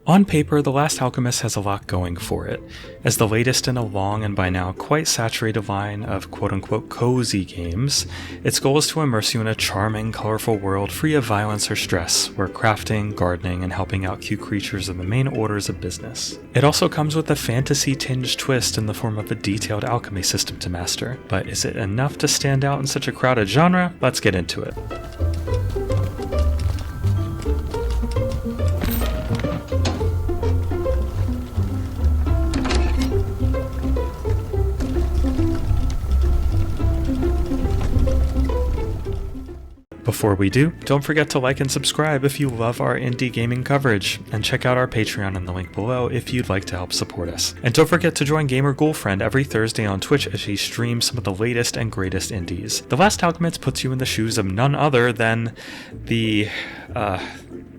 On paper, The Last Alchemist has a lot going for it. As the latest in a long and by now quite saturated line of quote-unquote cozy games, its goal is to immerse you in a charming, colorful world free of violence or stress, where crafting, gardening, and helping out cute creatures are the main orders of business. It also comes with a fantasy-tinged twist in the form of a detailed alchemy system to master, but is it enough to stand out in such a crowded genre? Let's get into it. Before we do, don't forget to like and subscribe if you love our indie gaming coverage, and check out our Patreon in the link below if you'd like to help support us. And don't forget to join Gamer Ghoulfriend every Thursday on Twitch as he streams some of the latest and greatest indies. The Last Alchemist puts you in the shoes of none other than the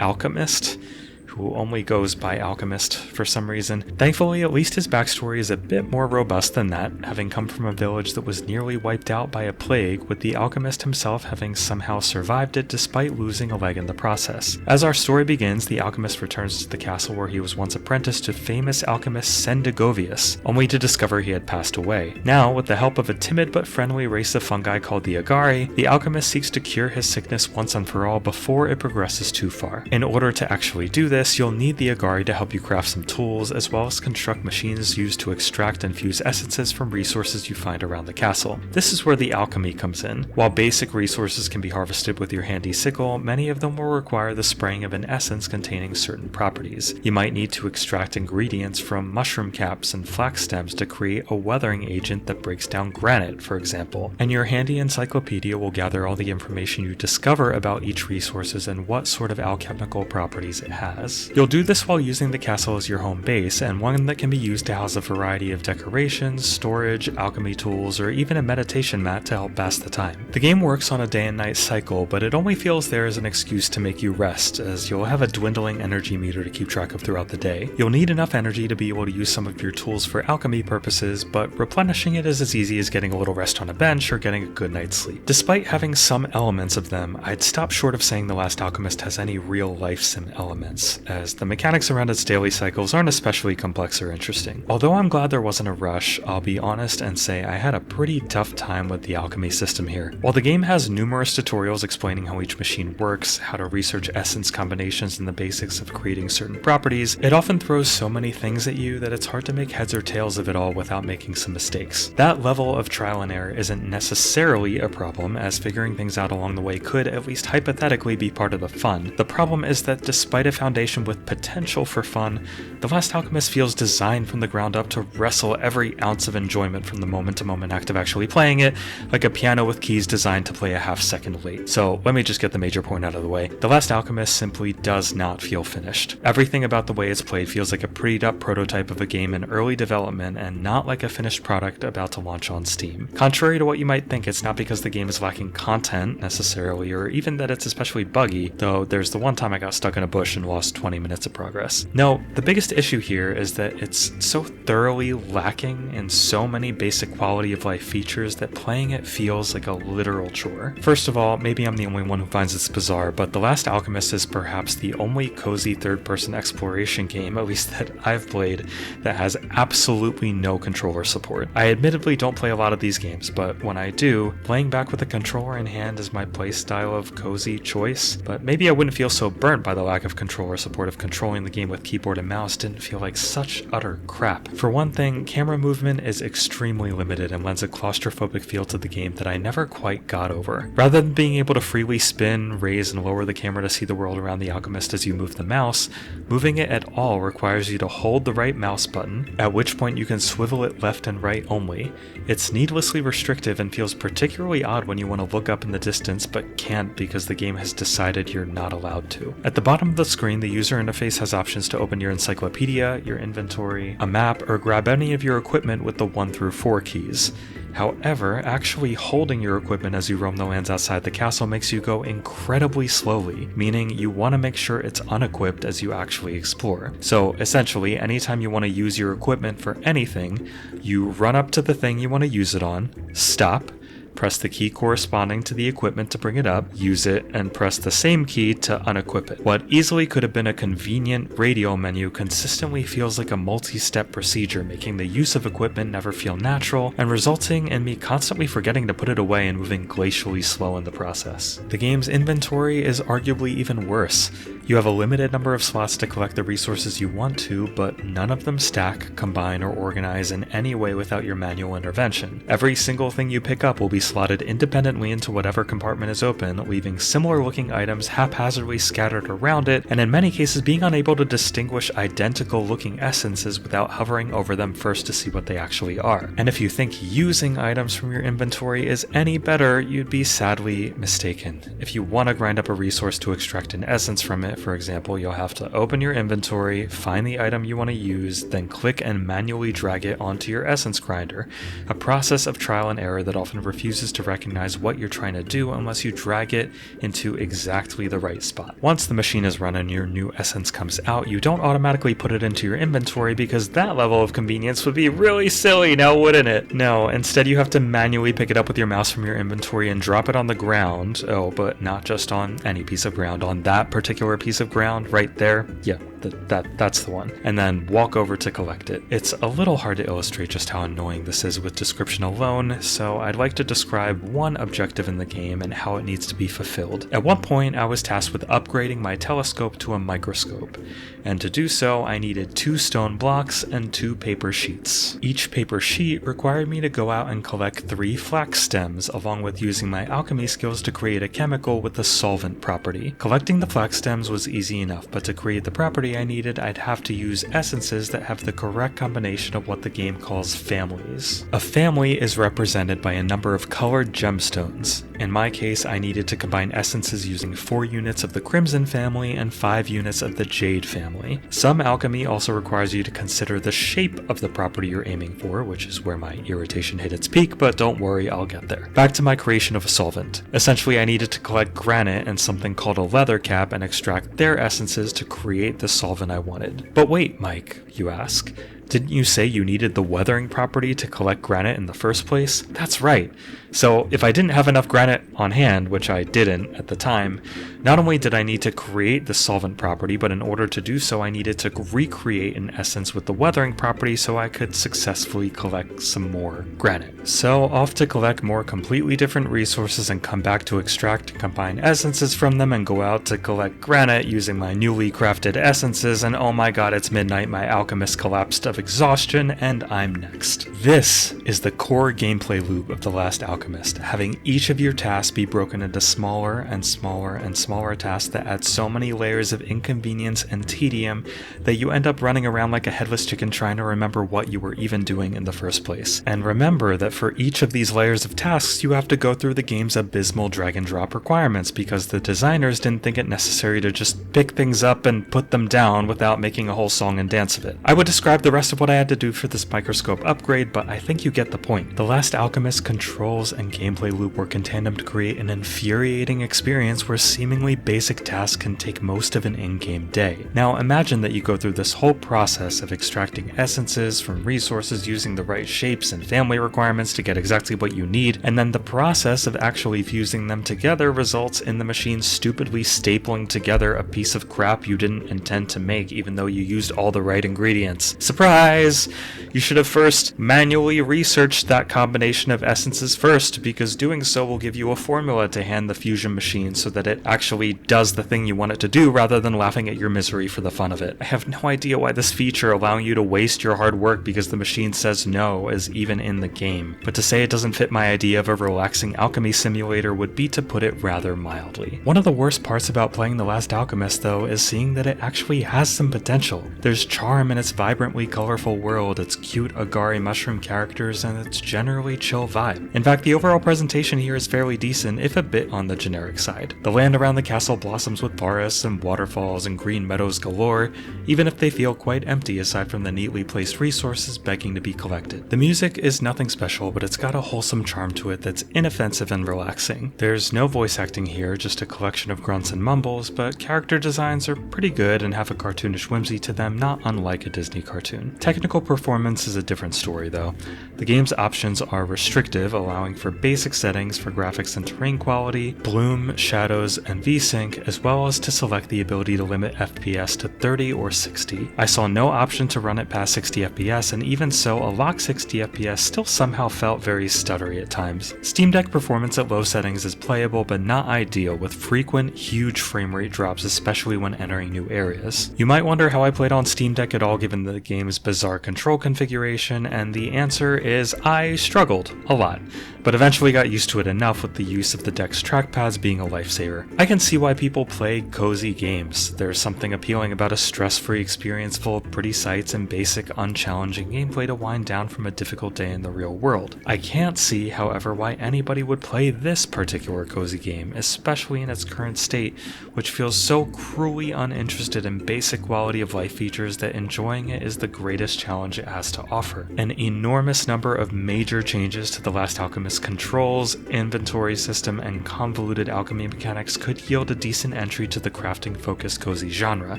Alchemist, who only goes by Alchemist for some reason. Thankfully, at least his backstory is a bit more robust than that, having come from a village that was nearly wiped out by a plague, with the Alchemist himself having somehow survived it despite losing a leg in the process. As our story begins, the Alchemist returns to the castle where he was once apprenticed to famous alchemist Sendigovius, only to discover he had passed away. Now, with the help of a timid but friendly race of fungi called the Agari, the Alchemist seeks to cure his sickness once and for all before it progresses too far. In order to actually do this, you'll need the Agari to help you craft some tools, as well as construct machines used to extract and fuse essences from resources you find around the castle. This is where the alchemy comes in. While basic resources can be harvested with your handy sickle, many of them will require the spraying of an essence containing certain properties. You might need to extract ingredients from mushroom caps and flax stems to create a weathering agent that breaks down granite, for example, and your handy encyclopedia will gather all the information you discover about each resources and what sort of alchemical properties it has. You'll do this while using the castle as your home base, and one that can be used to house a variety of decorations, storage, alchemy tools, or even a meditation mat to help pass the time. The game works on a day and night cycle, but it only feels there as an excuse to make you rest, as you'll have a dwindling energy meter to keep track of throughout the day. You'll need enough energy to be able to use some of your tools for alchemy purposes, but replenishing it is as easy as getting a little rest on a bench or getting a good night's sleep. Despite having some elements of them, I'd stop short of saying The Last Alchemist has any real-life sim elements, as the mechanics around its daily cycles aren't especially complex or interesting. Although I'm glad there wasn't a rush, I'll be honest and say I had a pretty tough time with the alchemy system here. While the game has numerous tutorials explaining how each machine works, how to research essence combinations, and the basics of creating certain properties, it often throws so many things at you that it's hard to make heads or tails of it all without making some mistakes. That level of trial and error isn't necessarily a problem, as figuring things out along the way could, at least hypothetically, be part of the fun. The problem is that despite a foundation with potential for fun, The Last Alchemist feels designed from the ground up to wrestle every ounce of enjoyment from the moment-to-moment act of actually playing it, like a piano with keys designed to play a half-second late. So let me just get the major point out of the way. The Last Alchemist simply does not feel finished. Everything about the way it's played feels like a prettied-up prototype of a game in early development and not like a finished product about to launch on Steam. Contrary to what you might think, it's not because the game is lacking content, necessarily, or even that it's especially buggy, though there's the one time I got stuck in a bush and lost 20 minutes of progress. No, the biggest issue here is that it's so thoroughly lacking in so many basic quality of life features that playing it feels like a literal chore. First of all, maybe I'm the only one who finds this bizarre, but The Last Alchemist is perhaps the only cozy third-person exploration game, at least that I've played, that has absolutely no controller support. I admittedly don't play a lot of these games, but when I do, playing back with a controller in hand is my playstyle of cozy choice, but maybe I wouldn't feel so burnt by the lack of controller support if controlling the game with keyboard and mouse didn't feel like such utter crap. For one thing, camera movement is extremely limited and lends a claustrophobic feel to the game that I never quite got over. Rather than being able to freely spin, raise, and lower the camera to see the world around the Alchemist as you move the mouse, moving it at all requires you to hold the right mouse button, at which point you can swivel it left and right only. It's needlessly restrictive and feels particularly odd when you want to look up in the distance but can't because the game has decided you're not allowed to. At the bottom of the screen, the user interface has options to open your encyclopedia, your inventory, a map, or grab any of your equipment with the 1 through 4 keys. However, actually holding your equipment as you roam the lands outside the castle makes you go incredibly slowly, meaning you want to make sure it's unequipped as you actually explore. So essentially, anytime you want to use your equipment for anything, you run up to the thing you want to use it on, stop, press the key corresponding to the equipment to bring it up, use it, and press the same key to unequip it. What easily could have been a convenient radio menu consistently feels like a multi-step procedure, making the use of equipment never feel natural and resulting in me constantly forgetting to put it away and moving glacially slow in the process. The game's inventory is arguably even worse. You have a limited number of slots to collect the resources you want to, but none of them stack, combine, or organize in any way without your manual intervention. Every single thing you pick up will be slotted independently into whatever compartment is open, leaving similar looking items haphazardly scattered around it, and in many cases being unable to distinguish identical looking essences without hovering over them first to see what they actually are. And if you think using items from your inventory is any better, you'd be sadly mistaken. If you want to grind up a resource to extract an essence from it, for example, you'll have to open your inventory, find the item you want to use, then click and manually drag it onto your essence grinder, a process of trial and error that often refuses to recognize what you're trying to do unless you drag it into exactly the right spot. Once the machine is run and your new essence comes out, you don't automatically put it into your inventory because that level of convenience would be really silly, now wouldn't it? No, instead you have to manually pick it up with your mouse from your inventory and drop it on the ground. Oh, but not just on any piece of ground, on that particular piece of ground right there. Yeah, that's the one. And then walk over to collect it. It's a little hard to illustrate just how annoying this is with description alone, so I'd like to describe one objective in the game and how it needs to be fulfilled. At one point, I was tasked with upgrading my telescope to a microscope, and to do so, I needed 2 stone blocks and 2 paper sheets. Each paper sheet required me to go out and collect 3 flax stems, along with using my alchemy skills to create a chemical with the solvent property. Collecting the flax stems was easy enough, but to create the property I needed, I'd have to use essences that have the correct combination of what the game calls families. A family is represented by a number of colored gemstones. In my case, I needed to combine essences using 4 units of the Crimson family and 5 units of the Jade family. Some alchemy also requires you to consider the shape of the property you're aiming for, which is where my irritation hit its peak, but don't worry, I'll get there. Back to my creation of a solvent. Essentially, I needed to collect granite and something called a leather cap and extract their essences to create the solvent I wanted. But wait, Mike, you ask. Didn't you say you needed the weathering property to collect granite in the first place? That's right. So if I didn't have enough granite on hand, which I didn't at the time, not only did I need to create the solvent property, but in order to do so I needed to recreate an essence with the weathering property so I could successfully collect some more granite. So off to collect more completely different resources and come back to extract and combine essences from them and go out to collect granite using my newly crafted essences, and oh my god, it's midnight, my alchemist collapsed of exhaustion and I'm next. This is the core gameplay loop of The Last Alchemist, having each of your tasks be broken into smaller and smaller and smaller tasks that add so many layers of inconvenience and tedium that you end up running around like a headless chicken trying to remember what you were even doing in the first place. And remember that for each of these layers of tasks, you have to go through the game's abysmal drag and drop requirements because the designers didn't think it necessary to just pick things up and put them down without making a whole song and dance of it. I would describe the rest of what I had to do for this microscope upgrade, but I think you get the point. The Last Alchemist controls and gameplay loop work in tandem to create an infuriating experience where seemingly basic tasks can take most of an in-game day. Now imagine that you go through this whole process of extracting essences from resources using the right shapes and family requirements to get exactly what you need, and then the process of actually fusing them together results in the machine stupidly stapling together a piece of crap you didn't intend to make even though you used all the right ingredients. Surprise! You should have first manually researched that combination of essences first, because doing so will give you a formula to hand the fusion machine so that it actually does the thing you want it to do rather than laughing at your misery for the fun of it. I have no idea why this feature allowing you to waste your hard work because the machine says no is even in the game, but to say it doesn't fit my idea of a relaxing alchemy simulator would be to put it rather mildly. One of the worst parts about playing The Last Alchemist though is seeing that it actually has some potential. There's charm in its vibrantly colorful world, its cute agari mushroom characters, and its generally chill vibe. In fact, the overall presentation here is fairly decent, if a bit on the generic side. The land around the castle blossoms with forests and waterfalls and green meadows galore, even if they feel quite empty aside from the neatly placed resources begging to be collected. The music is nothing special, but it's got a wholesome charm to it that's inoffensive and relaxing. There's no voice acting here, just a collection of grunts and mumbles, but character designs are pretty good and have have a cartoonish whimsy to them, not unlike a Disney cartoon. Technical performance is a different story though. The game's options are restrictive, allowing for basic settings for graphics and terrain quality, bloom, shadows, and VSync, as well as to select the ability to limit FPS to 30 or 60. I saw no option to run it past 60 FPS, and even so, a locked 60 FPS still somehow felt very stuttery at times. Steam Deck performance at low settings is playable but not ideal, with frequent, huge frame rate drops, especially when entering new areas. You might wonder how I played on Steam Deck at all given the game's bizarre control configuration, and the answer is I struggled a lot, but eventually got used to it enough with the use of the Deck's trackpads being a lifesaver. I can see why people play cozy games. There's something appealing about a stress-free experience full of pretty sights and basic, unchallenging gameplay to wind down from a difficult day in the real world. I can't see, however, why anybody would play this particular cozy game, especially in its current state, which feels so cruelly uninterested in basic quality of life features that enjoying it is the greatest challenge it has to offer. An enormous number of major changes to the Last Alchemist controls, inventory system, and convoluted alchemy mechanics could yield a decent entry to the crafting-focused cozy genre,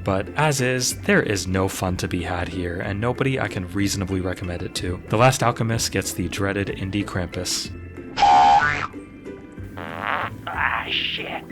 but as is, there is no fun to be had here, and nobody I can reasonably recommend it to. The Last Alchemist gets the dreaded indie Krampus. Ah, shit.